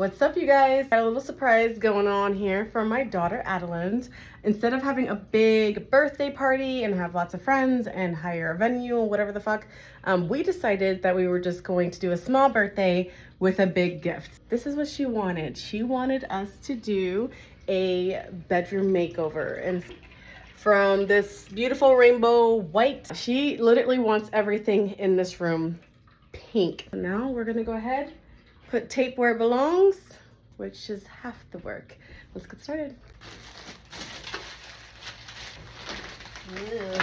What's up, you guys? Got a little surprise going on here for my daughter Adalind. Instead of having a big birthday party and have lots of friends and hire a venue or whatever the fuck, we decided that we were just going to do a small birthday with a big gift. This is what she wanted. She wanted us to do a bedroom makeover, and from this beautiful rainbow white, she literally wants everything in this room pink. Now we're gonna go ahead, put tape where it belongs, which is half the work. Let's get started. Ugh.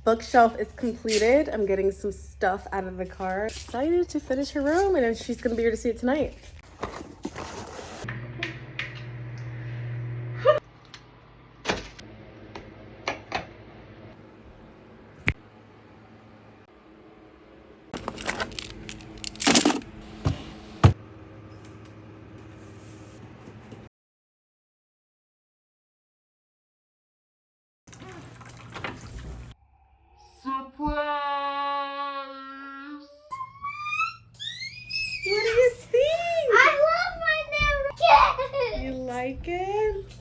Bookshelf is completed. I'm getting some stuff out of the car. Excited to finish her room, and then she's gonna be here to see it tonight. Surprise! What do you think? I love my new kid. You like it? Yes.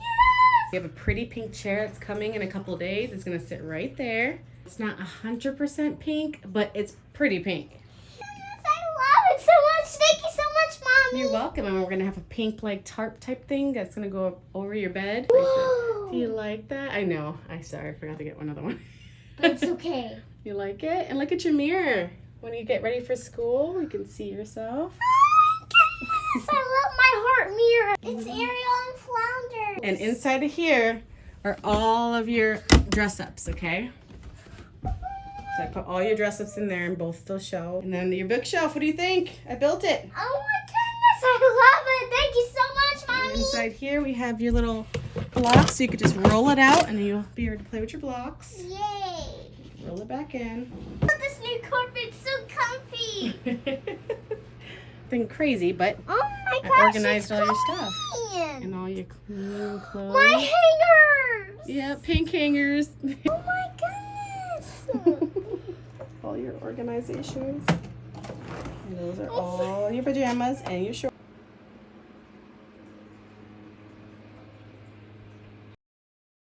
We have a pretty pink chair that's coming in a couple days. It's gonna sit right there. It's not 100% pink, but it's pretty pink. Yes, I love it so much. Thank you so much, Mommy. You're welcome. And we're gonna have a pink like tarp type thing that's gonna go over your bed. Whoa. Do you like that? I know. I forgot to get another one. It's okay. You like it? And look at your mirror. When you get ready for school, you can see yourself. Oh my goodness. I love my heart mirror. It's Ariel and Flounder. And inside of here are all of your dress-ups, okay? So I put all your dress-ups in there and both still show. And then your bookshelf, what do you think? I built it. Oh my goodness. I love it. Thank you so much, And Mommy. inside here we have your little blocks, so you could just roll it out and then you'll be able to play with your blocks. Yay. Roll it back in. This new carpet's so comfy. Nothing crazy, but Oh my gosh. I organized all your stuff. clean. And all your clean clothes. My hangers. Yeah, pink hangers. Oh my goodness. All your organizations. And those are all your pajamas and your shorts.